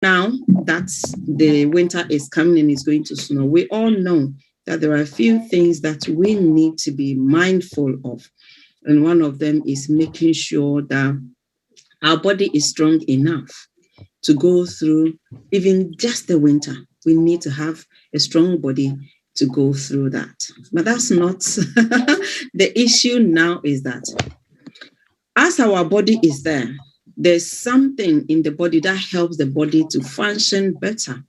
Now that the winter is coming and it's going to snow, we all know that there are a few things that we need to be mindful of. And one of them is making sure that our body is strong enough to go through even just the winter. We need to have a strong body to go through that. But that's not the issue now, is that as our body is there, there's something in the body that helps the body to function better.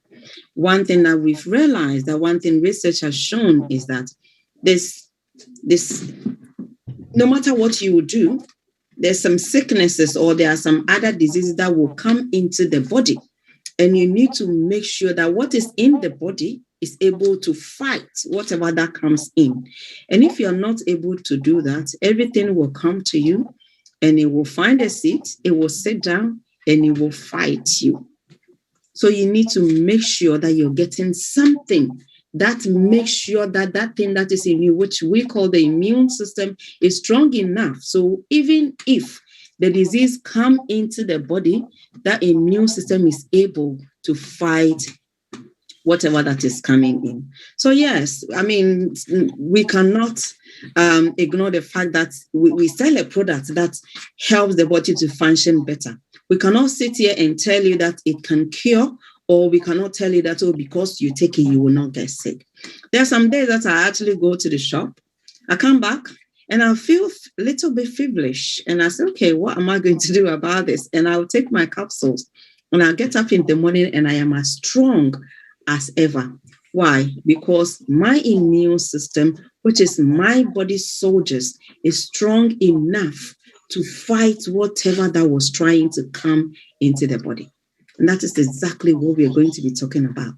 One thing that we've realized, that one thing research has shown, is that this no matter what you do, there's some sicknesses or there are some other diseases that will come into the body. And you need to make sure that what is in the body is able to fight whatever that comes in. And if you're not able to do that, everything will come to you and it will find a seat, it will sit down, and it will fight you. So you need to make sure that you're getting something that makes sure that that thing that is in you, which we call the immune system, is strong enough. So even if the disease come into the body, that immune system is able to fight whatever that is coming in. So yes, I mean, we cannot ignore the fact that we sell a product that helps the body to function better. We cannot sit here and tell you that it can cure, or we cannot tell you that, oh, because you take it, you will not get sick. There are some days that I actually go to the shop, I come back, and I feel a little bit feverish. And I say, okay, what am I going to do about this? And I'll take my capsules, and I'll get up in the morning, and I am as strong as ever. Why? Because my immune system, which is my body's soldiers, is strong enough to fight whatever that was trying to come into the body. And that is exactly what we are going to be talking about.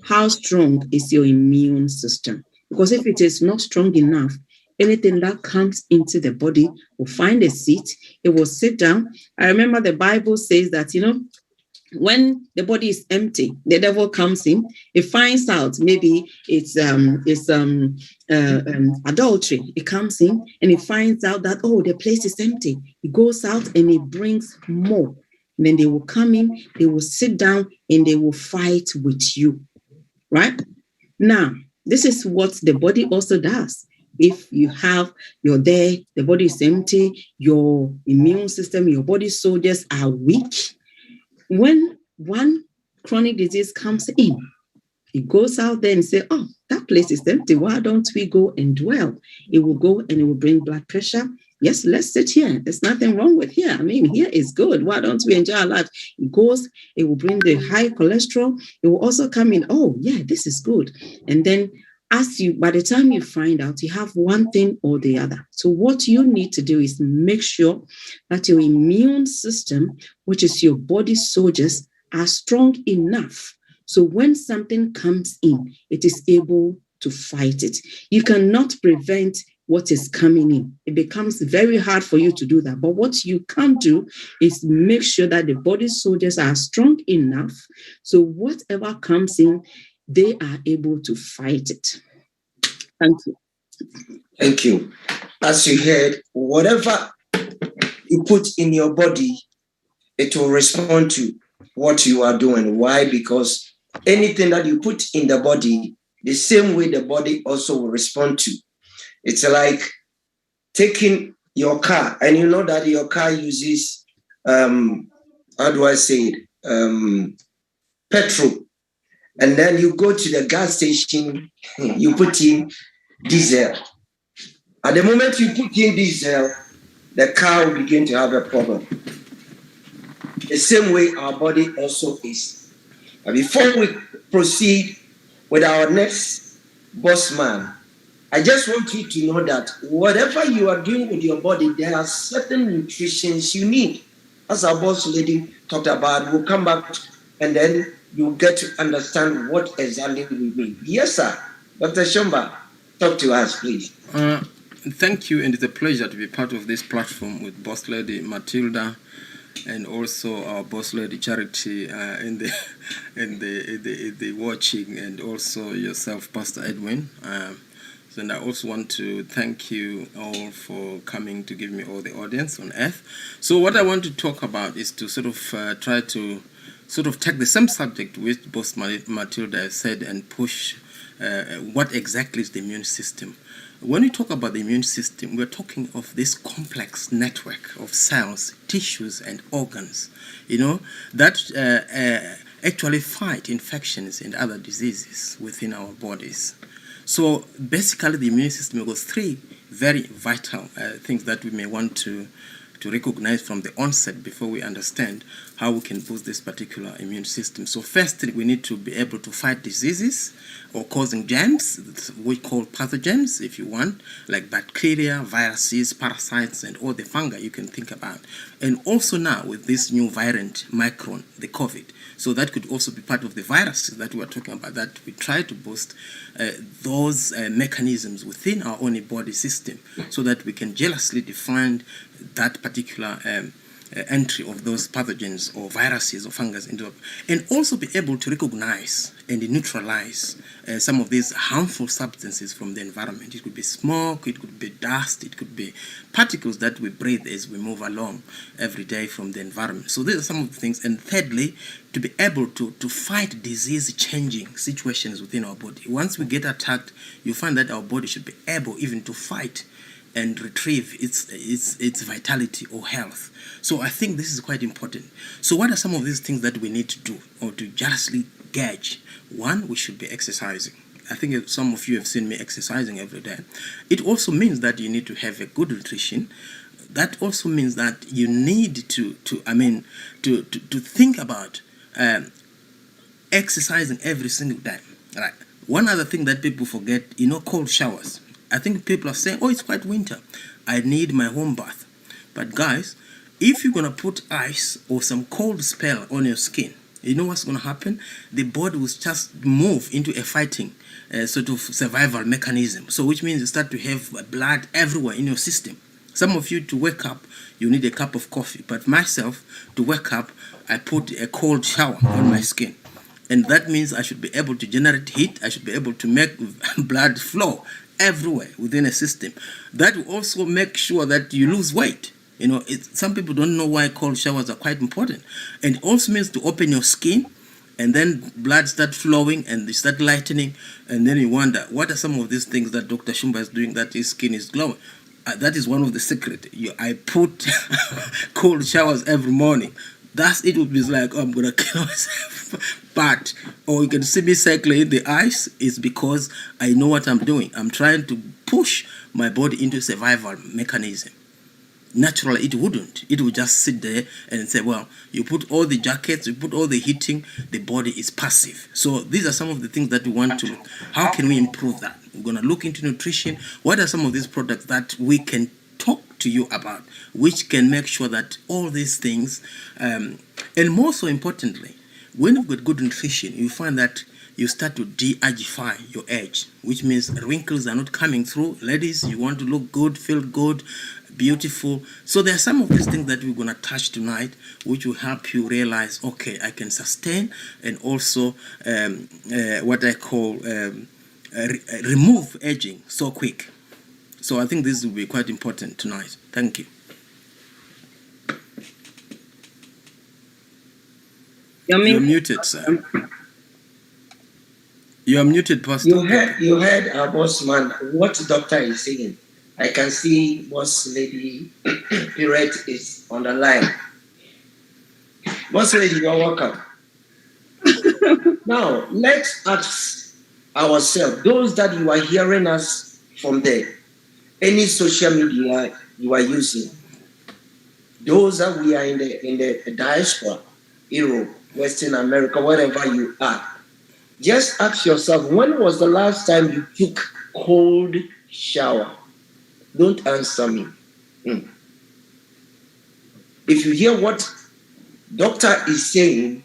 How strong is your immune system? Because if it is not strong enough, anything that comes into the body will find a seat, it will sit down. I remember the Bible says that, when the body is empty, the devil comes in. It finds out maybe it's adultery. It comes in and it finds out that, oh, the place is empty. It goes out and it brings more. And then they will come in, they will sit down, and they will fight with you. Right? Now, this is what the body also does. If you're there, the body is empty, your immune system, your body soldiers are weak. When one chronic disease comes in, it goes out there and say, oh, that place is empty. Why don't we go and dwell? It will go and it will bring blood pressure. Yes, let's sit here. There's nothing wrong with here. I mean, here is good. Why don't we enjoy our life? It goes, it will bring the high cholesterol. It will also come in, oh, yeah, this is good. And then by the time you find out, you have one thing or the other. So what you need to do is make sure that your immune system, which is your body soldiers, are strong enough. So when something comes in, it is able to fight it. You cannot prevent what is coming in. It becomes very hard for you to do that. But what you can do is make sure that the body soldiers are strong enough. So whatever comes in, they are able to fight it. Thank you. Thank you. As you heard, whatever you put in your body, it will respond to what you are doing. Why? Because anything that you put in the body, the same way the body also will respond to. It's like taking your car, and you know that your car uses, how do I say it? Petrol. And then you go to the gas station, you put in diesel. At the moment you put in diesel, the car will begin to have a problem. The same way our body also is. And before we proceed with our next boss man, I just want you to know that whatever you are doing with your body, there are certain nutritions you need. As our boss lady talked about, we'll come back and then you get to understand what exactly we mean. Yes, sir. Dr. Shumba, talk to us, please. Thank you, and it's a pleasure to be part of this platform with Boss Lady Matilda and also our Boss Lady Charity in the watching, and also yourself, Pastor Edwin. And I also want to thank you all for coming to give me all the audience on earth. So what I want to talk about is to sort of try to sort of take the same subject which both Matilda said and push what exactly is the immune system. When we talk about the immune system, we're talking of this complex network of cells, tissues, and organs, that actually fight infections and other diseases within our bodies. So basically, the immune system has three very vital things that we may want to recognize from the onset before we understand how we can boost this particular immune system. So first, we need to be able to fight diseases or causing germs, we call pathogens, if you want, like bacteria, viruses, parasites, and all the fungi you can think about. And also now with this new variant, Micron, the COVID. So that could also be part of the viruses that we are talking about, that we try to boost those mechanisms within our own body system so that we can jealously define that particular entry of those pathogens or viruses or fungus into, and also be able to recognize and neutralize some of these harmful substances from the environment. It could be smoke, it could be dust, it could be particles that we breathe as we move along every day from the environment. So these are some of the things. And thirdly, to be able to fight disease-changing situations within our body. Once we get attacked, you find that our body should be able even to fight and retrieve its vitality or health. So I think this is quite important. So what are some of these things that we need to do or to justly gauge? One, we should be exercising. I think some of you have seen me exercising every day. It also means that you need to have a good nutrition. That also means that you need to think about exercising every single day. Right. One other thing that people forget, cold showers. I think people are saying, oh, it's quite winter, I need my home bath. But guys, if you're going to put ice or some cold spell on your skin, you know what's going to happen? The body will just move into a fighting sort of survival mechanism. So which means you start to have blood everywhere in your system. Some of you, to wake up, you need a cup of coffee. But myself, to wake up, I put a cold shower on my skin. And that means I should be able to generate heat. I should be able to make blood flow everywhere within a system. That will also make sure that you lose weight. Some people don't know why cold showers are quite important. And it also means to open your skin, and then blood start flowing and they start lightening. And then you wonder, what are some of these things that Dr. Shumba is doing that his skin is glowing? That is one of the secrets. I put cold showers every morning. That's it. Would be like, oh, I'm going to kill myself. But, or you can see me cycling in the ice, is because I know what I'm doing. I'm trying to push my body into survival mechanism. Naturally, it wouldn't. It would just sit there and say, well, you put all the jackets, you put all the heating, the body is passive. So these are some of the things that we want to, how can we improve that? We're going to look into nutrition. What are some of these products that we can talk to you about, which can make sure that all these things, and more so importantly, when you've got good nutrition, you find that you start to de-agify your age, which means wrinkles are not coming through. Ladies, you want to look good, feel good, beautiful. So there are some of these things that we're going to touch tonight, which will help you realize, okay, I can sustain and also what I call remove aging so quick. So I think this will be quite important tonight. Thank you. You're muted, sir. You are muted, Pastor. You heard our boss man, what doctor is saying. I can see boss lady Pirate is on the line. Boss lady, you're welcome. Now, let's ask ourselves, those that you are hearing us from there, any social media you are using, those that we are in the diaspora, Europe, Western America, wherever you are, just ask yourself, when was the last time you took cold shower? Don't answer me. If you hear what doctor is saying,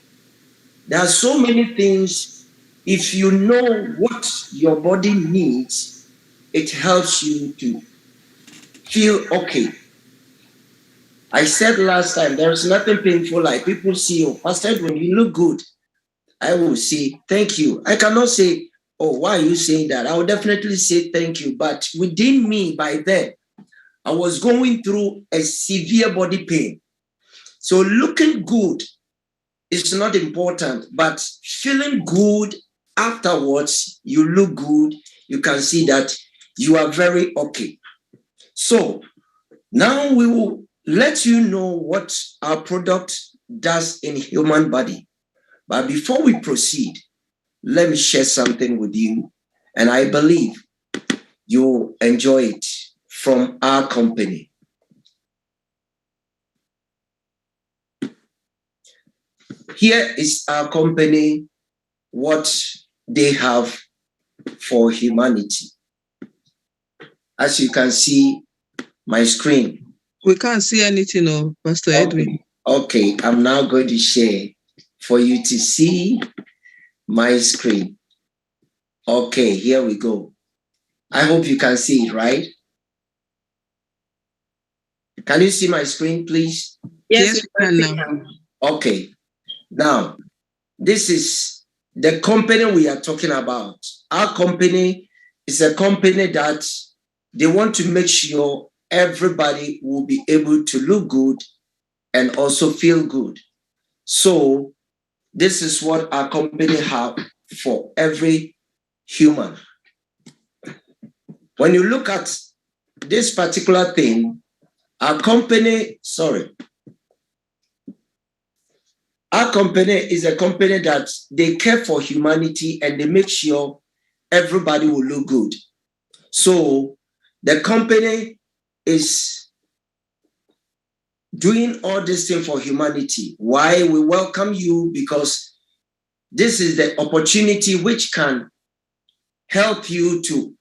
there are so many things. If you know what your body needs, it helps you to feel okay. I said last time, there is nothing painful like people see you. Pastor, when you look good, I will say thank you. I cannot say, oh, why are you saying that? I will definitely say thank you. But within me, by then, I was going through a severe body pain. So looking good is not important, but feeling good afterwards, you look good, you can see that you are very okay. So now we will let you know what our product does in human body. But before we proceed, let me share something with you, and I believe you'll enjoy it from our company. Here is our company, what they have for humanity. As you can see, my screen. We can't see anything, Pastor Edwin. Okay, I'm now going to share for you to see my screen. Okay, here we go. I hope you can see it, right? Can you see my screen, please? Yes, we can now. Okay. Now, this is the company we are talking about. Our company is a company that they want to make sure everybody will be able to look good and also feel good. So this is what our company have for every human. When you look at this particular thing, our company is a company that they care for humanity and they make sure everybody will look good. So the company is doing all this thing for humanity. Why? We welcome you because this is the opportunity which can help you to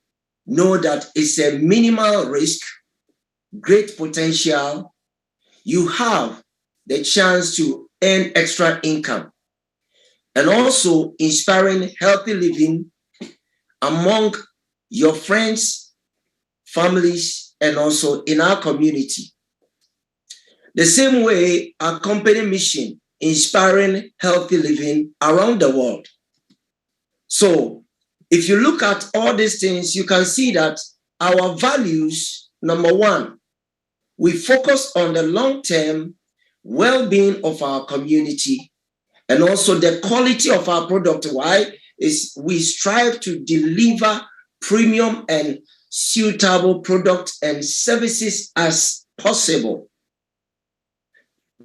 know that it's a minimal risk, great potential. You have the chance to earn extra income and also inspiring healthy living among your friends, families, and also in our community. The same way our company mission, inspiring healthy living around the world. So if you look at all these things, you can see that our values, number one, we focus on the long-term well-being of our community and also the quality of our product. Why? Is we strive to deliver premium and suitable products and services as possible.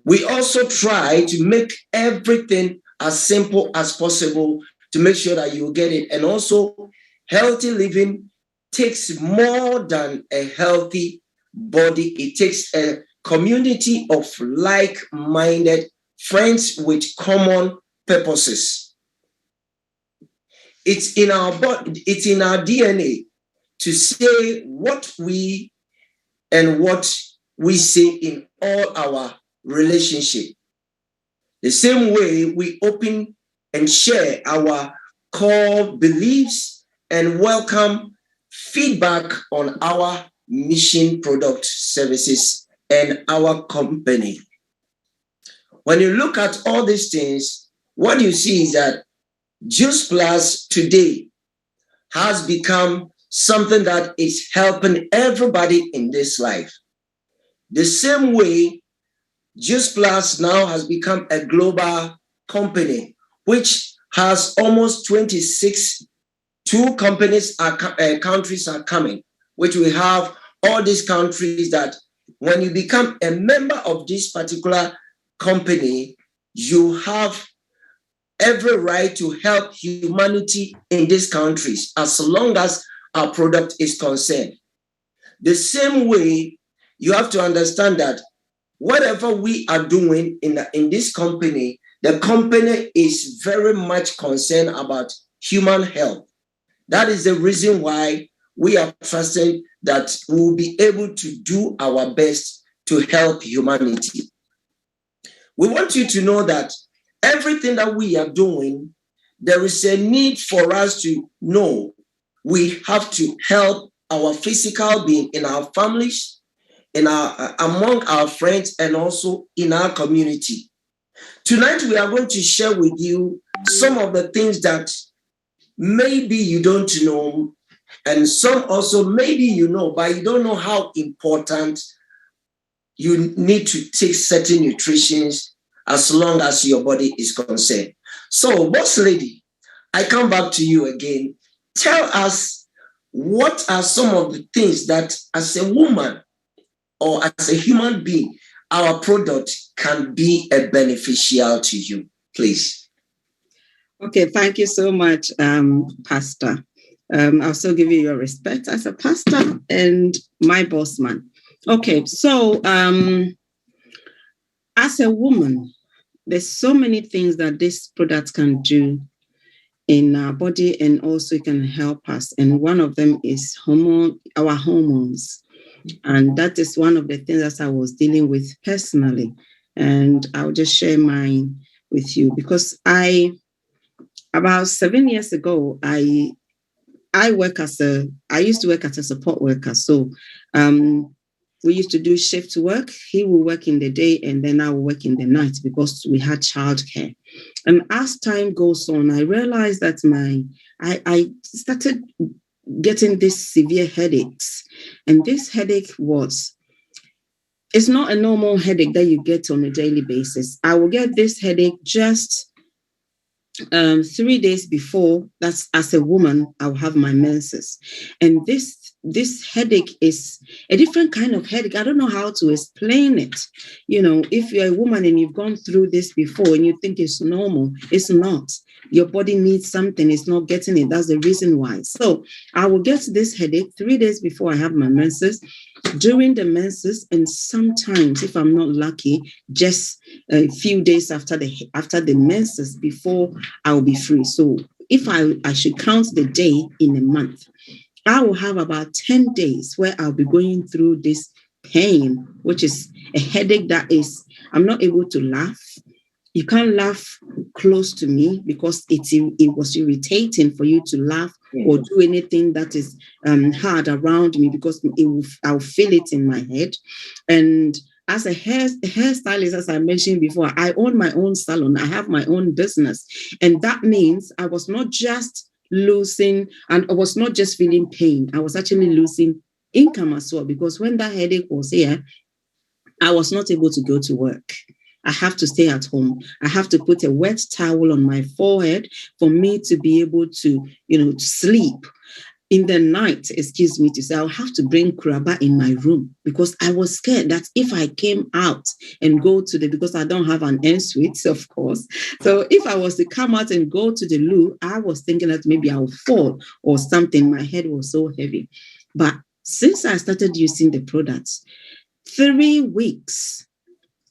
We also try to make everything as simple as possible to make sure that you get it. And also, healthy living takes more than a healthy body. It takes a community of like-minded friends with common purposes. It's in our body, it's in our DNA to say what we say in all our relationship. The same way we open and share our core beliefs and welcome feedback on our mission, product, services, and our company. When you look at all these things, what you see is that Juice Plus today has become something that is helping everybody in this life. The same way Juice Plus now has become a global company, which has almost 26 countries are coming, which we have all these countries that when you become a member of this particular company, you have every right to help humanity in these countries as long as our product is concerned. The same way, you have to understand that whatever we are doing in this company, the company is very much concerned about human health. That is the reason why we are trusting that we will be able to do our best to help humanity. We want you to know that everything that we are doing, there is a need for us to know we have to help our physical being in our families, among our friends, and also in our community. Tonight, we are going to share with you some of the things that maybe you don't know, and some also maybe you know, but you don't know how important you need to take certain nutritions as long as your body is concerned. So, boss lady, I come back to you again. Tell us, what are some of the things that as a woman or as a human being, our product can be a beneficial to you, please? Okay, thank you so much, Pastor. I'll still give you your respect as a pastor and my boss man. Okay, so as a woman, there's so many things that this product can do in our body, and also it can help us. And one of them is our hormones. And that is one of the things that I was dealing with personally. And I'll just share mine with you, because about 7 years ago, I used to work as a support worker. So we used to do shift work. He will work in the day and then I will work in the night because we had childcare. And as time goes on, I realized that I started getting these severe headaches. And this headache it's not a normal headache that you get on a daily basis. I will get this headache just 3 days before. That's as a woman, I'll have my menses. And this headache is a different kind of headache. I don't know how to explain it. You know, if you're a woman and you've gone through this before and you think it's normal, it's not. Your body needs something, it's not getting it. That's the reason why. So I will get this headache 3 days before I have my menses, during the menses, and sometimes, if I'm not lucky, just a few days after the menses before I'll be free. So if I should count the day in a month, I will have about 10 days where I'll be going through this pain, which is a headache that I'm not able to laugh. You can't laugh close to me because it was irritating for you to laugh or do anything that is hard around me, because I'll feel it in my head. And as a hairstylist, as I mentioned before, I own my own salon. I have my own business. And that means I was not just losing, and I was not just feeling pain. I was actually losing income as well, because when that headache was here, I was not able to go to work. I have to stay at home. I have to put a wet towel on my forehead for me to be able to, sleep. In the night, I'll have to bring kuraba in my room, because I was scared that if I came out and go because I don't have an ensuite, of course. So if I was to come out and go to the loo, I was thinking that maybe I'll fall or something. My head was so heavy. But since I started using the products, 3 weeks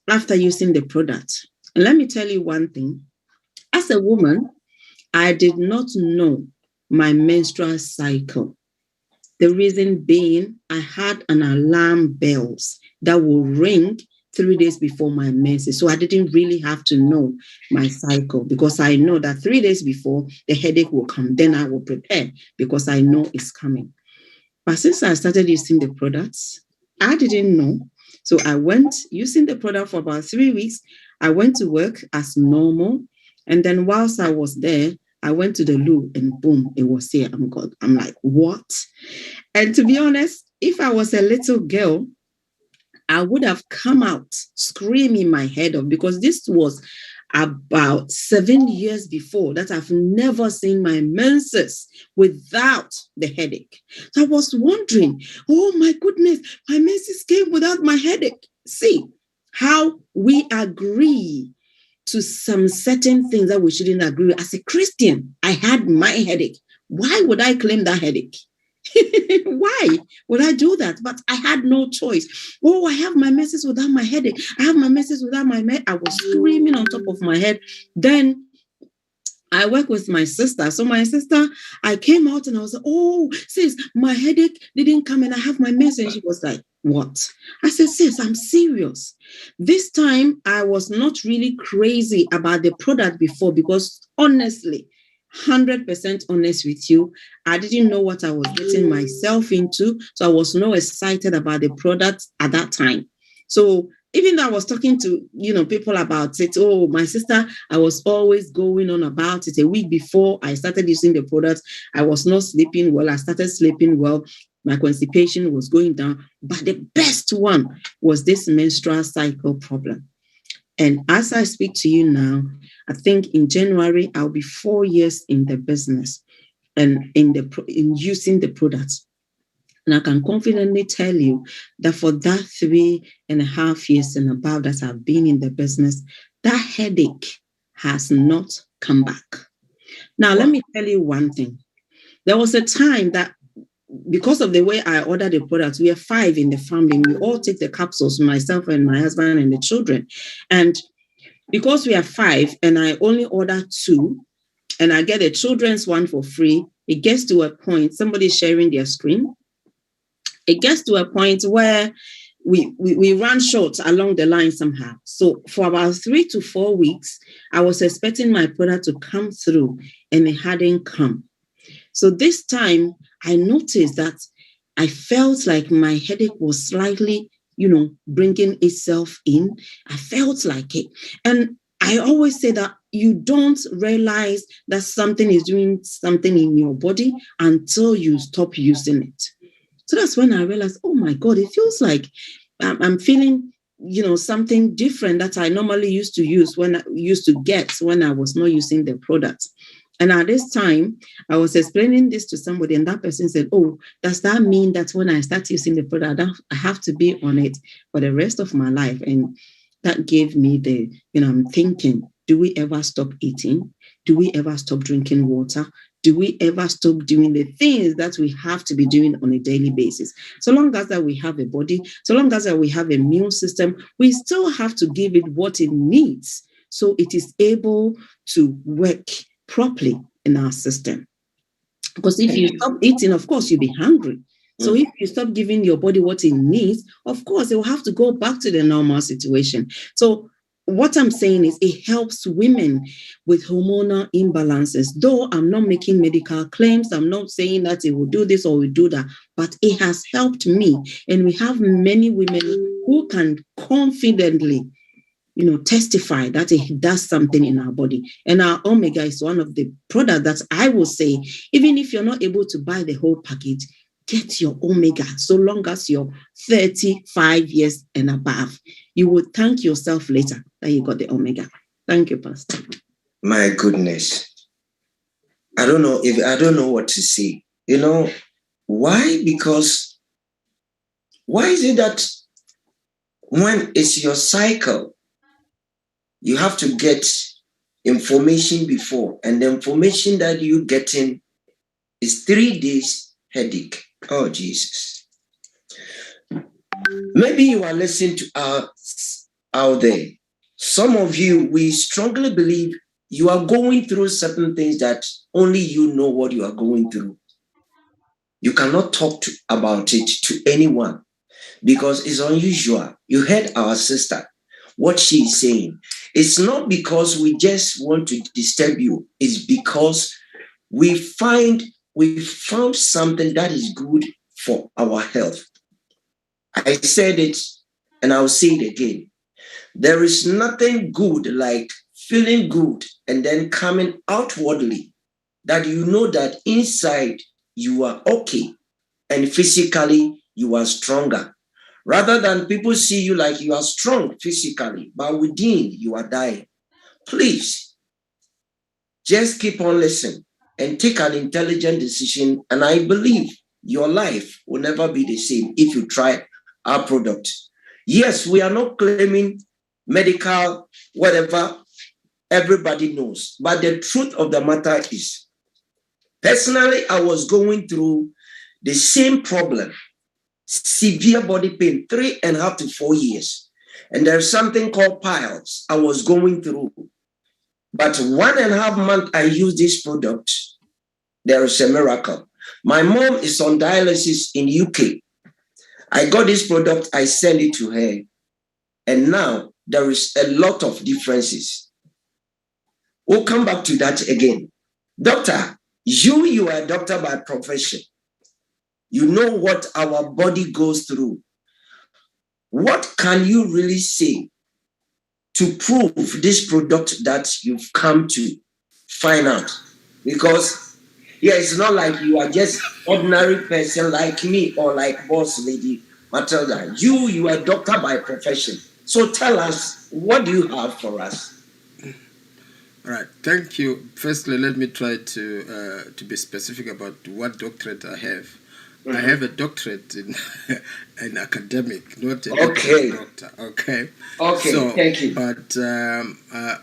after using the product, and let me tell you one thing, as a woman, I did not know my menstrual cycle. The reason being, I had an alarm bells that will ring 3 days before my menses. So I didn't really have to know my cycle, because I know that 3 days before the headache will come, then I will prepare because I know it's coming. But since I started using the products, I didn't know. So I went using the product for about 3 weeks. I went to work as normal. And then whilst I was there, I went to the loo and boom, it was here. I'm like, what? And to be honest, if I was a little girl, I would have come out screaming my head off, because this was about 7 years before that I've never seen my menses without the headache. So I was wondering, oh my goodness, my menses came without my headache. See how we agree to some certain things that we shouldn't agree with. As a Christian, I had my headache. Why would I claim that headache? Why would I do that? But I had no choice. Oh, I have my menses without my headache. I have my menses without my I was screaming on top of my head. Then I work with my sister. So my sister, I came out and I was like, oh, sis, my headache didn't come and I have my menses. And she was like, what? I said, sis, I'm serious. This time, I was not really crazy about the product before, because honestly, 100% honest with you, I didn't know what I was getting myself into. So I was not excited about the product at that time. So even though I was talking to, people about it, oh, my sister, I was always going on about it. A week before I started using the product, I was not sleeping well. I started sleeping well. My constipation was going down. But the best one was this menstrual cycle problem. And as I speak to you now, I think in January, I'll be 4 years in the business and in using the products. And I can confidently tell you that for that 3.5 years and above that I've been in the business, that headache has not come back. Now, let me tell you one thing. There was a time that because of the way I ordered the products, we are 5 in the family. We all take the capsules, myself and my husband and the children. And because we are 5 and I only order 2 and I get the children's one for free, it gets to a point, somebody's sharing their screen. It gets to a point where we run short along the line somehow. So for about 3 to 4 weeks, I was expecting my product to come through and it hadn't come. So this time I noticed that I felt like my headache was slightly, bringing itself in. I felt like it. And I always say that you don't realize that something is doing something in your body until you stop using it. So that's when I realized, oh my God, it feels like I'm feeling, something different that I normally used to get when I was not using the product. And at this time, I was explaining this to somebody, and that person said, oh, does that mean that when I start using the product, I have to be on it for the rest of my life? And that gave me I'm thinking, do we ever stop eating? Do we ever stop drinking water? Do we ever stop doing the things that we have to be doing on a daily basis? So long as that we have a body, so long as that we have a immune system, we still have to give it what it needs so it is able to work properly in our system. Because if you stop eating, of course, you'll be hungry. So if you stop giving your body what it needs, of course, it will have to go back to the normal situation. So what I'm saying is it helps women with hormonal imbalances. Though I'm not making medical claims, I'm not saying that it will do this or will do that, but it has helped me. And we have many women who can confidently testify that it does something in our body. And our omega is one of the products that I will say, even if you're not able to buy the whole package, get your omega. So long as you're 35 years and above, you will thank yourself later that you got the omega. Thank you, Pastor. My goodness. I don't know what to say. Why? Because why is it that when it's your cycle, you have to get information before, and the information that you getting is 3 days headache? Oh, Jesus. Maybe you are listening to us out there. Some of you, we strongly believe you are going through certain things that only you know what you are going through. You cannot talk about it to anyone because it's unusual. You heard our sister, what she's saying. It's not because we just want to disturb you. It's because we found something that is good for our health. I said it and I'll say it again. There is nothing good like feeling good and then coming outwardly that you know that inside you are okay and physically you are stronger. Rather than people see you like you are strong physically, but within you are dying. Please, just keep on listening and take an intelligent decision. And I believe your life will never be the same if you try our product. Yes, we are not claiming medical, whatever, everybody knows. But the truth of the matter is, personally, I was going through the same problem. Severe body pain, 3.5 to 4 years. And there's something called piles I was going through. But 1.5 months I used this product, there is a miracle. My mom is on dialysis in UK. I got this product, I sent it to her. And now there is a lot of differences. We'll come back to that again. Doctor, you are a doctor by profession. You know what our body goes through. What can you really say to prove this product that you've come to find out? Because, it's not like you are just ordinary person like me or like boss lady Matilda. You are a doctor by profession. So tell us, what do you have for us? All right, thank you. Firstly, let me try to be specific about what doctorate I have. I have a doctorate in an academic, not a doctor. Okay. Okay. So, thank you. But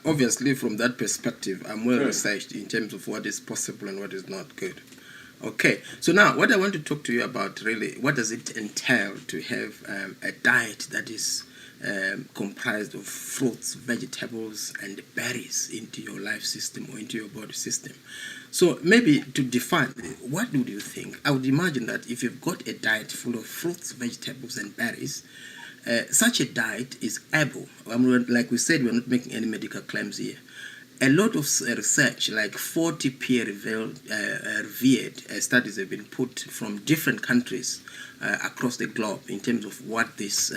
obviously, from that perspective, I'm well researched in terms of what is possible and what is not good. Okay. So now, what I want to talk to you about really, what does it entail to have a diet that is comprised of fruits, vegetables, and berries into your life system or into your body system. So maybe to define, what would you think? I would imagine that if you've got a diet full of fruits, vegetables, and berries, such a diet is able, like we said, we're not making any medical claims here. A lot of research, like 40 peer-reviewed studies have been put from different countries across the globe in terms of what these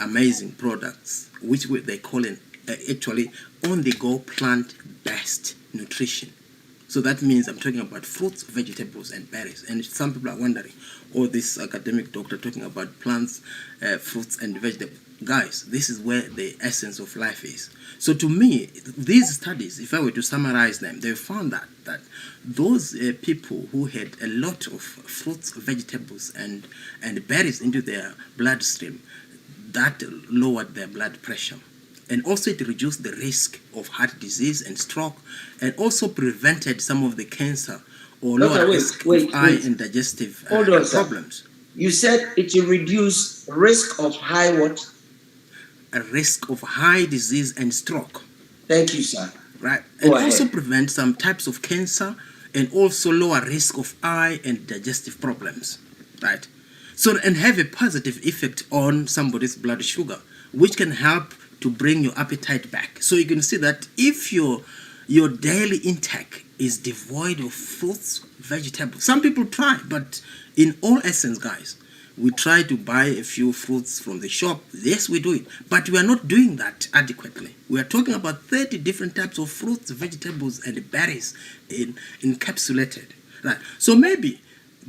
amazing products, which they call actually on-the-go plant-based nutrition. So that means I'm talking about fruits, vegetables, and berries. And some people are wondering, this academic doctor talking about plants, fruits, and vegetables. Guys, this is where the essence of life is. So to me, these studies, if I were to summarize them, they found that those people who had a lot of fruits, vegetables, and berries into their bloodstream, that lowered their blood pressure. And also it reduced the risk of heart disease and stroke, and also prevented some of the cancer or lower risk of eye and digestive problems. Sir. You said it will reduce risk of high what? A risk of high disease and stroke. Thank you, sir. Right. And also prevent some types of cancer and also lower risk of eye and digestive problems. Right. So, and have a positive effect on somebody's blood sugar, which can help to bring your appetite back. So you can see that if your daily intake is devoid of fruits, vegetables, some people try, but in all essence, guys, we try to buy a few fruits from the shop. Yes, we do it, but we are not doing that adequately. We are talking about 30 different types of fruits, vegetables, and berries encapsulated. Right. So maybe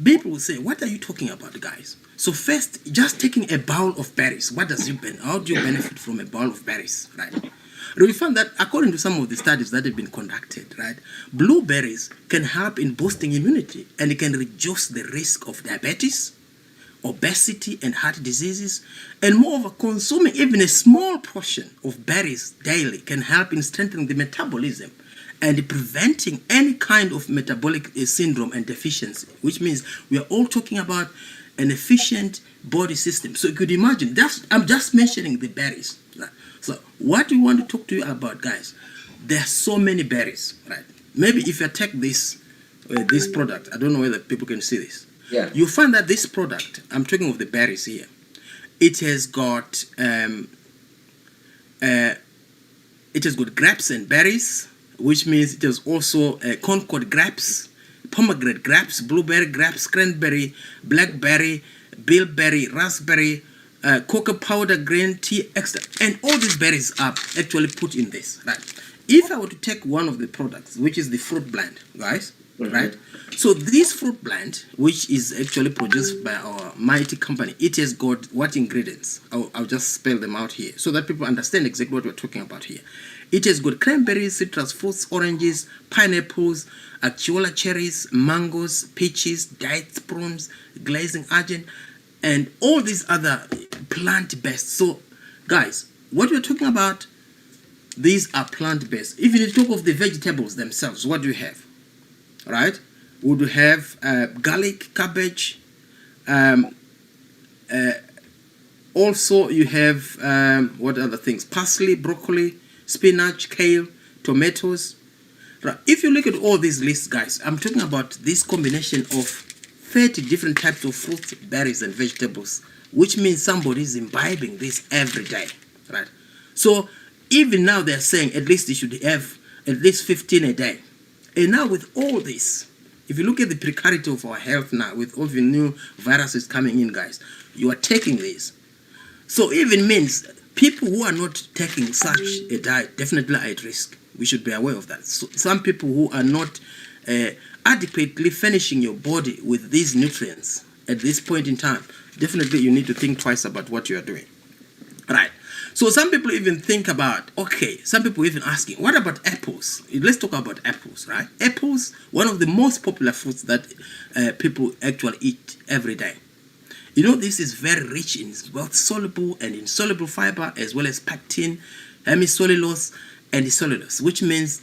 people will say, what are you talking about, guys? So first, just taking a bowl of berries, how do you benefit from a bowl of berries, right? We found that according to some of the studies that have been conducted, right, blueberries can help in boosting immunity, and it can reduce the risk of diabetes, obesity, and heart diseases. And moreover, consuming even a small portion of berries daily can help in strengthening the metabolism and preventing any kind of metabolic syndrome and deficiency, which means we are all talking about an efficient body system. So you could imagine, I'm just mentioning the berries. Right? So what we want to talk to you about, guys, there are so many berries, right? Maybe if you take this product, I don't know whether people can see this. Yeah. You find that this product, I'm talking of the berries here, it has got grapes and berries, which means it has also concord grapes, pomegranate grapes, blueberry grapes, cranberry, blackberry, bilberry, raspberry, cocoa powder, green tea extract, and all these berries are actually put in this, right? If I were to take one of the products, which is the fruit blend, guys, right? So this fruit blend, which is actually produced by our mighty company, it has got what ingredients? I'll just spell them out here so that people understand exactly what we're talking about here. It has got cranberries, citrus fruits, oranges, pineapples, aciola cherries, mangoes, peaches, dates, prunes, glazing agent, and all these other plant-based. So, guys, what we're talking about, these are plant-based. Even if you talk of the vegetables themselves, what do you have? Right? Would you have garlic, cabbage? Also, you have what other things? Parsley, broccoli, spinach, kale, tomatoes. Right. If you look at all these lists, guys, I'm talking about this combination of 30 different types of fruits, berries, and vegetables, which means somebody is imbibing this every day, right? So even now they're saying at least you should have at least 15 a day. And now with all this, if you look at the precarity of our health now, with all the new viruses coming in, guys, you are taking this. So even means people who are not taking such a diet definitely are at risk. We should be aware of that. So some people who are not adequately furnishing your body with these nutrients at this point in time, definitely you need to think twice about what you are doing. Right. So some people even think about, okay, some people even asking, what about apples? Let's talk about apples, right? Apples, one of the most popular fruits that people actually eat every day. You know, this is very rich in both soluble and insoluble fiber, as well as pectin, hemicellulose, and cellulose, which means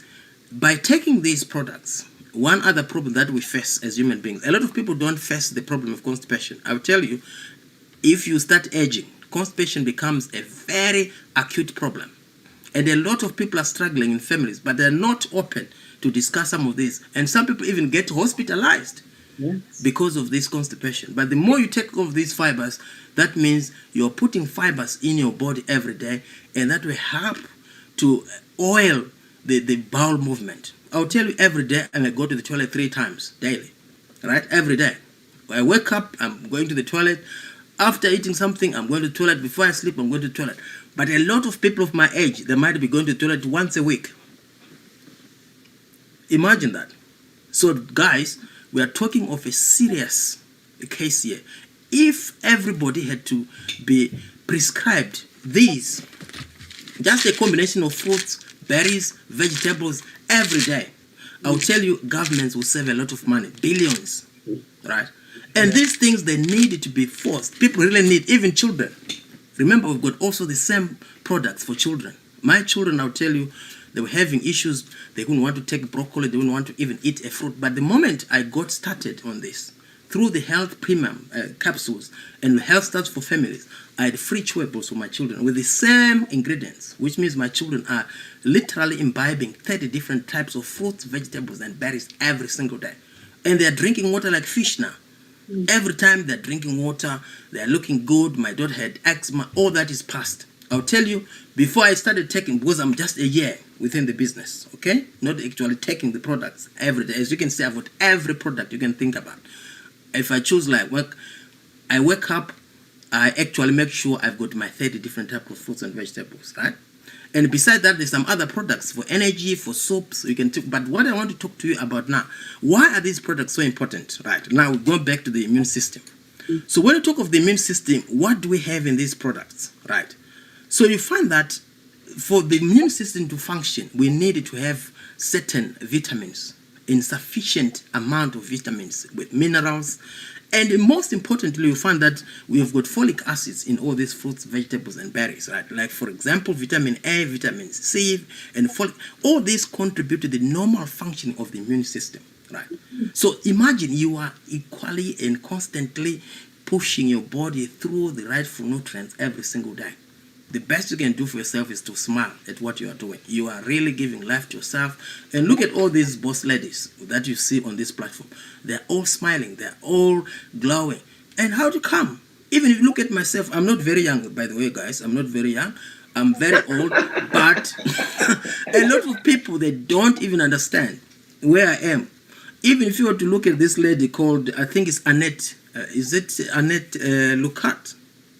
by taking these products, one other problem that we face as human beings, a lot of people don't face the problem of constipation. I'll tell you, if you start aging, constipation becomes a very acute problem. And a lot of people are struggling in families, but they're not open to discuss some of this. And some people even get hospitalized because of this constipation. But the more you take of these fibers, that means you're putting fibers in your body every day, and that will help to oil the bowel movement. I'll tell you, every day I go to the toilet 3 times daily, right? Every day. I wake up, I'm going to the toilet. After eating something, I'm going to the toilet. Before I sleep, I'm going to the toilet. But a lot of people of my age, they might be going to the toilet once a week. Imagine that. So, guys, we are talking of a serious case here. If everybody had to be prescribed these, just a combination of fruits, berries, vegetables every day, I'll tell you, governments will save a lot of money, billions, right? And these things, they need to be forced. People really need, even children. Remember, we've got also the same products for children. My children, I'll tell you, they were having issues. They wouldn't want to take broccoli. They wouldn't want to even eat a fruit. But the moment I got started on this, through the health premium capsules and health starts for families, I had free chewables for my children with the same ingredients, which means my children are literally imbibing 30 different types of fruits, vegetables, and berries every single day. And they are drinking water like fish now. Every time they're drinking water, they're looking good. My daughter had eczema. All that is past. I'll tell you, before I started taking, because I'm just a year within the business, okay? Not actually taking the products every day. As you can see, I've got every product you can think about. If I choose like work, I wake up, I actually make sure I've got my 30 different types of fruits and vegetables, right? And besides that, there's some other products for energy, for soaps. You can but what I want to talk to you about now, why are these products so important? Right, now we go back to the immune system. So when you talk of the immune system, what do we have in these products, right? So you find that for the immune system to function, we need to have certain vitamins, in sufficient amount of vitamins with minerals. And most importantly, you find that we have got folic acids in all these fruits, vegetables, and berries, right? Like, for example, vitamin A, vitamin C, and folic. All these contribute to the normal functioning of the immune system, right? So imagine you are equally and constantly pushing your body through the rightful nutrients every single day. The best you can do for yourself is to smile at what you are doing. You are really giving life to yourself. And look at all these boss ladies that you see on this platform. They're all smiling. They're all glowing. And how to come? Even if you look at myself, I'm not very young, by the way, guys. I'm not very young. I'm very old. But a lot of people, they don't even understand where I am. Even if you were to look at this lady called, I think it's Annette. Is it Annette Lucat?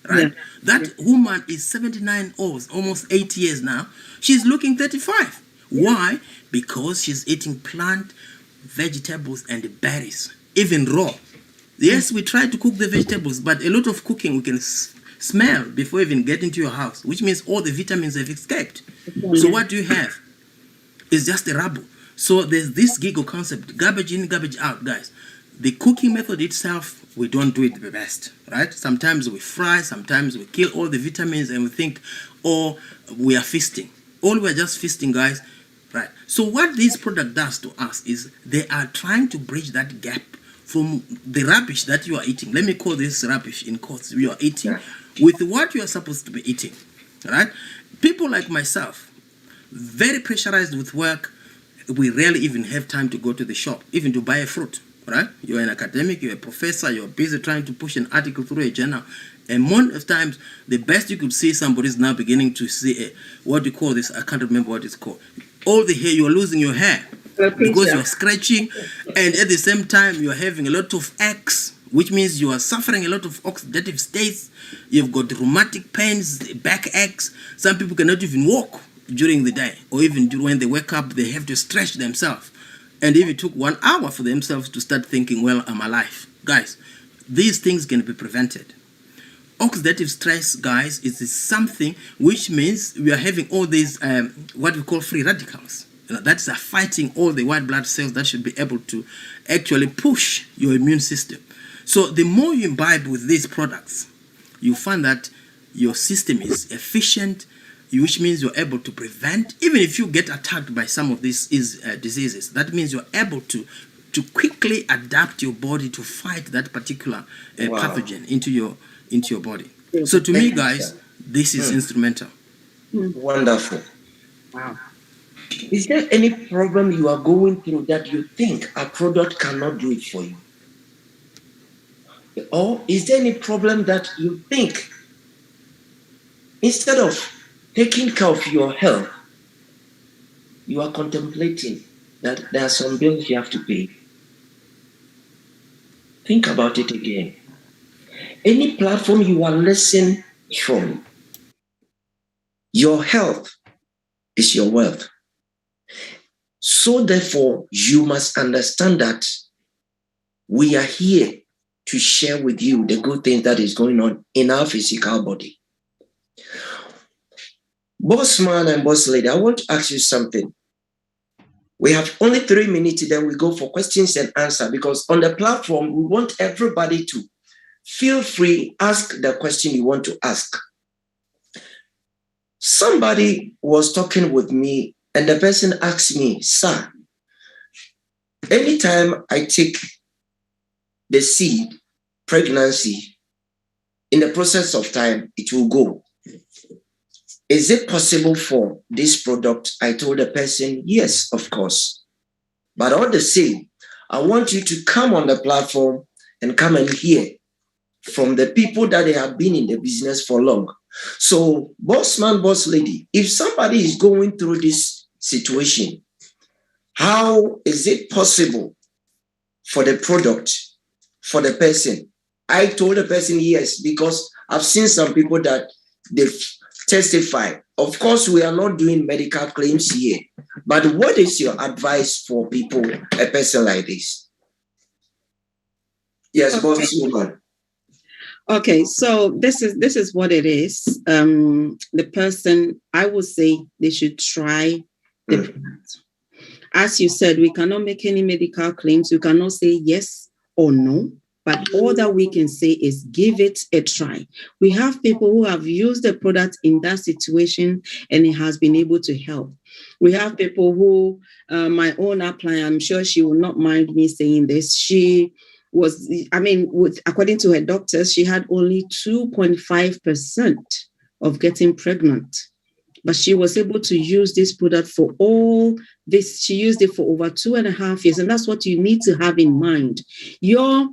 Right? Yeah. That woman is 79 old, almost 80 years now. She's looking 35. Yeah. Why? Because she's eating plant, vegetables, and berries, even raw. Yes, we try to cook the vegetables, but a lot of cooking we can smell before even getting to your house, which means all the vitamins have escaped. Yeah. So what do you have? It's just a rubble. So there's this giggle concept, garbage in, garbage out, guys. The cooking method itself, we don't do it the best, right? Sometimes we fry, sometimes we kill all the vitamins and we think, oh, we are feasting. All we're just feasting, guys, right? So what this product does to us is they are trying to bridge that gap from the rubbish that you are eating. Let me call this rubbish in quotes. You are eating with what you are supposed to be eating, right? People like myself, very pressurized with work, we rarely even have time to go to the shop, even to buy a fruit. Right? You're an academic, you're a professor, you're busy trying to push an article through a journal. And most of times, the best you could see, somebody's now beginning to see what do you call this? I can't remember what it's called. All the hair, you're losing your hair because you're scratching. And at the same time, you're having a lot of aches, which means you are suffering a lot of oxidative states. You've got rheumatic pains, back aches. Some people cannot even walk during the day, or even when they wake up, they have to stretch themselves. And if it took 1 hour for themselves to start thinking, well, I'm alive. Guys, these things can be prevented. Oxidative stress, guys, is something which means we are having all these what we call free radicals. That's fighting all the white blood cells that should be able to actually push your immune system. So the more you imbibe with these products, you find that your system is efficient, which means you're able to prevent, even if you get attacked by some of these diseases, that means you're able to quickly adapt your body to fight that particular pathogen into your body. So to me, guys, this is instrumental. Wonderful. Wow. Is there any problem you are going through that you think a product cannot do it for you? Or is there any problem that you think, instead of taking care of your health, you are contemplating that there are some bills you have to pay? Think about it again. Any platform you are listening from, your health is your wealth. So therefore, you must understand that we are here to share with you the good things that is going on in our physical body. Boss man and boss lady, I want to ask you something. We have only 3 minutes, then we go for questions and answer, because on the platform, we want everybody to feel free, ask the question you want to ask. Somebody was talking with me, and the person asked me, sir, anytime I take the seed, pregnancy, in the process of time, it will go. Is it possible for this product? I told the person, yes, of course. But all the same, I want you to come on the platform and come and hear from the people that they have been in the business for long. So, boss man, boss lady, if somebody is going through this situation, how is it possible for the product, for the person? I told the person yes, because I've seen some people that they testify. Of course, we are not doing medical claims here, but what is your advice for people, a person like this? Yes, boss woman. Okay, so this is what it is. The person, I would say they should try the product. As you said, we cannot make any medical claims. We cannot say yes or no, but all that we can say is give it a try. We have people who have used the product in that situation and it has been able to help. We have people who, my own upline, I'm sure she will not mind me saying this, she was, according to her doctors, she had only 2.5% of getting pregnant. But she was able to use this product for all this. She used it for over 2.5 years. And that's what you need to have in mind. Your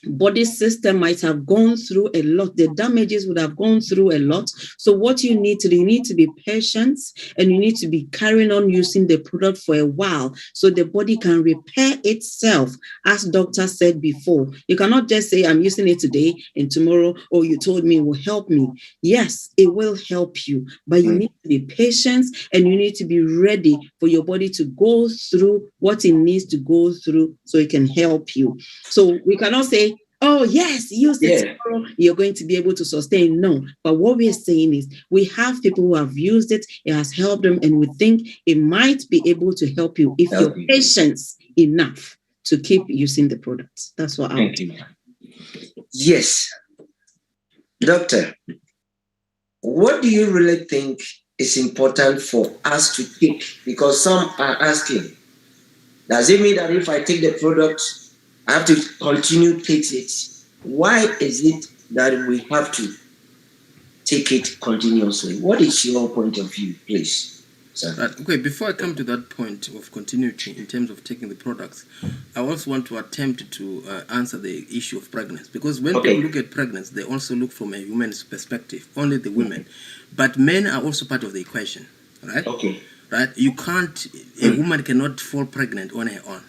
body system might have gone through a lot. The damages would have gone through a lot. So what you need to do, you need to be patient and you need to be carrying on using the product for a while so the body can repair itself, as doctor said before. You cannot just say, I'm using it today and tomorrow, or you told me it will help me. Yes, it will help you, but you need to be patient and you need to be ready for your body to go through what it needs to go through so it can help you. So we cannot say, oh, yes, use it tomorrow, you're going to be able to sustain. No. But what we're saying is we have people who have used it, it has helped them, and we think it might be able to help you if you're patient enough to keep using the product. That's what I would do. Yes. Doctor, what do you really think is important for us to take? Because some are asking, does it mean that if I take the product, I have to continue to take it? Why is it that we have to take it continuously? What is your point of view, please, sir? Okay, before I come to that point of continuity in terms of taking the products, I also want to attempt to answer the issue of pregnancy. Because when people look at pregnancy, they also look from a woman's perspective, only the women. But men are also part of the equation, right? Okay. Right? You can't, a woman cannot fall pregnant on her own,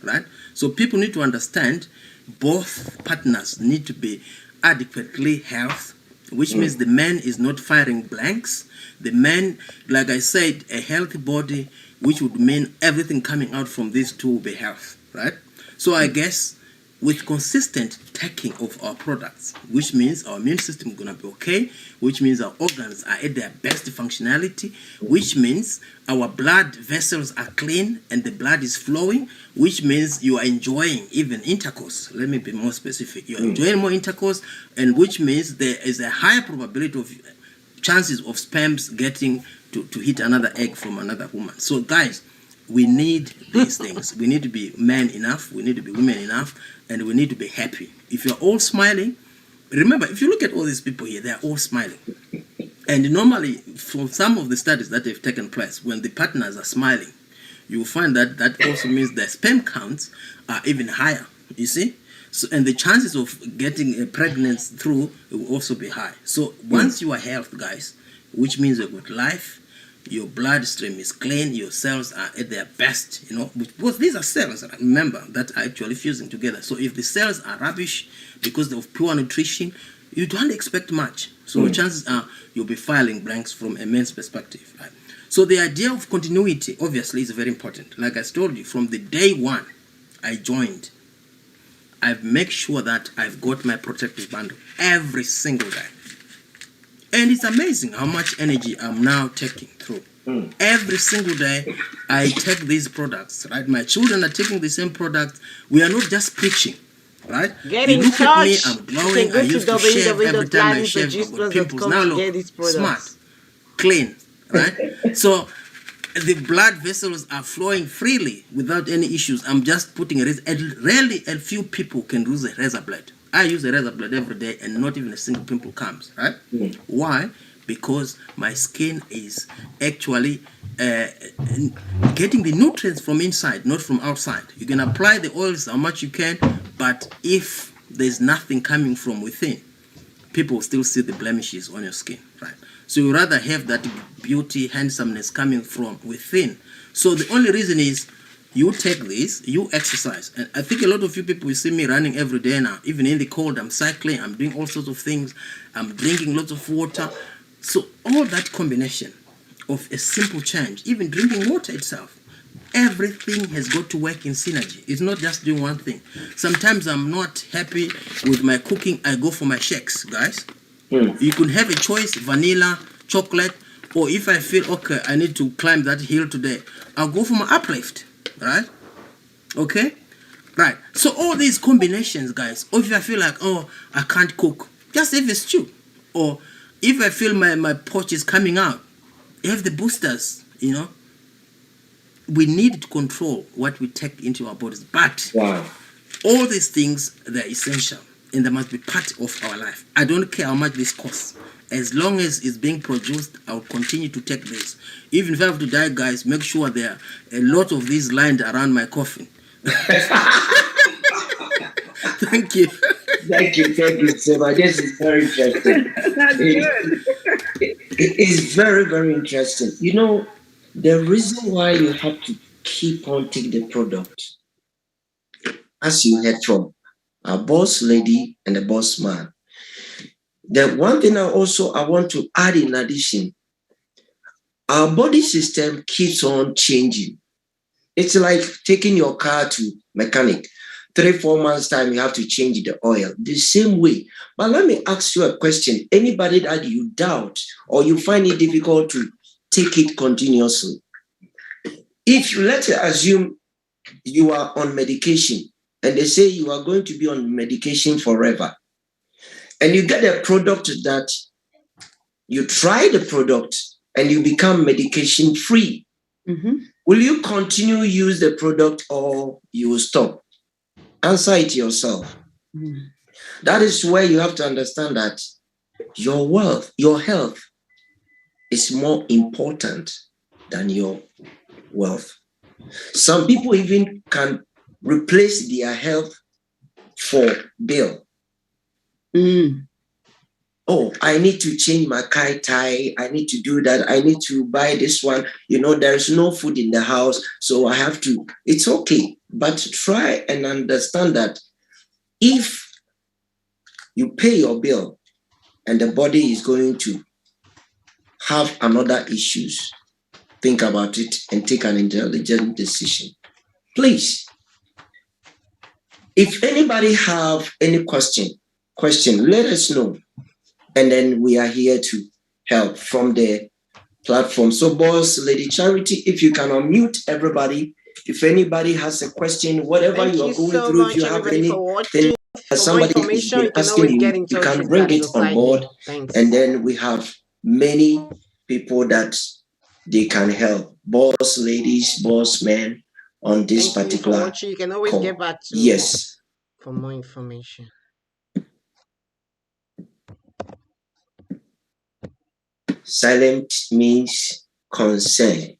right? So people need to understand both partners need to be adequately healthy, which means the man is not firing blanks. The man, like I said, a healthy body, which would mean everything coming out from these two will be health, right? So I guess with consistent taking of our products, which means our immune system is going to be okay, which means our organs are at their best functionality, which means our blood vessels are clean and the blood is flowing, which means you are enjoying even intercourse. Let me be more specific. You are enjoying more intercourse, and which means there is a higher probability of chances of sperms getting to hit another egg from another woman. So guys, we need these things. We need to be men enough, we need to be women enough, and we need to be happy. If you're all smiling, remember, if you look at all these people here, they're all smiling. And normally, from some of the studies that have taken place, when the partners are smiling, you will find that that also means the sperm counts are even higher, you see? So, and the chances of getting a pregnancy through will also be high. So once you are healthy, guys, which means you've got life, your bloodstream is clean, your cells are at their best, because these are cells, remember, that are actually fusing together. So if the cells are rubbish because of poor nutrition, you don't expect much. So chances are you'll be filing blanks from a man's perspective. Right? So the idea of continuity, obviously, is very important. Like I told you, from the day one I joined, I've made sure that I've got my protective bundle every single day. And it's amazing how much energy I'm now taking through. Every single day, I take these products, right? My children are taking the same products. We are not just preaching, right? Get You in look at me, touch. I'm You glowing. can go I to used to shave every time I shave. I've got pimples. Now www.gistplus.com to get these look, smart, products. clean, right? So the blood vessels are flowing freely without any issues. I'm just putting a razor. Rarely a few people can use a razor blade. I use a razor blade every day and not even a single pimple comes, right? Why? Because my skin is actually getting the nutrients from inside, not from outside. You can apply the oils how much you can, but if there's nothing coming from within, people still see the blemishes on your skin, right? So you rather have that beauty, handsomeness coming from within. So the only reason is you take this, you exercise. And I think a lot of you people will see me running every day now. Even in the cold, I'm cycling, I'm doing all sorts of things. I'm drinking lots of water. So all that combination of a simple change, even drinking water itself, everything has got to work in synergy. It's not just doing one thing. Sometimes I'm not happy with my cooking. I go for my shakes, guys. You can have a choice, vanilla, chocolate, or if I feel, okay, I need to climb that hill today, I'll go for my uplift, right? Okay? Right. So all these combinations, guys, or if I feel like, oh, I can't cook, just have a stew. Or if I feel my porch is coming out, have the boosters, We need to control what we take into our bodies. But all these things, they're essential. And they must be part of our life. I don't care how much this costs. As long as it's being produced, I'll continue to take this. Even if I have to die, guys, make sure there are a lot of these lined around my coffin. Thank you. Thank you, Seba. This is very interesting. It's very, very interesting. The reason why you have to keep on taking the product, as you heard from a boss lady and a boss man. The one thing I want to add in addition, our body system keeps on changing. It's like taking your car to mechanic. 3-4 months time, you have to change the oil. The same way. But let me ask you a question. Anybody that you doubt or you find it difficult to take it continuously, if you let's assume you are on medication, and they say you are going to be on medication forever, and you get a product that you try the product and you become medication free, will you continue use the product or you will stop? Answer it yourself. That is where you have to understand that your health is more important than your wealth. Some people even can replace their health for bill. Oh, I need to change my kai tie. I need to do that. I need to buy this one. There's no food in the house, so I have to. It's okay, but try and understand that if you pay your bill and the body is going to have another issues, think about it and take an intelligent decision. Please. If anybody have any question, let us know. And then we are here to help from the platform. So, Boss Lady Charity, if you can unmute everybody, if anybody has a question, whatever you are going through, if you have anything that somebody has been asking you, you can bring it on board. And then we have many people that they can help. Boss ladies, boss men on this particular you can always call. get back to me Yes. for more information. Silent means consent.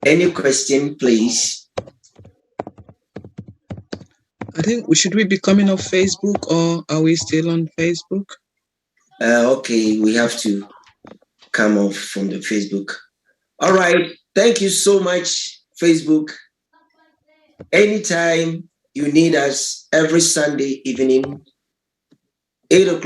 Any question, please? I think should we be coming off Facebook or are we still on Facebook? Okay, we have to come off from the Facebook. All right. Thank you so much, Facebook. Anytime you need us, every Sunday evening, 8 o'clock.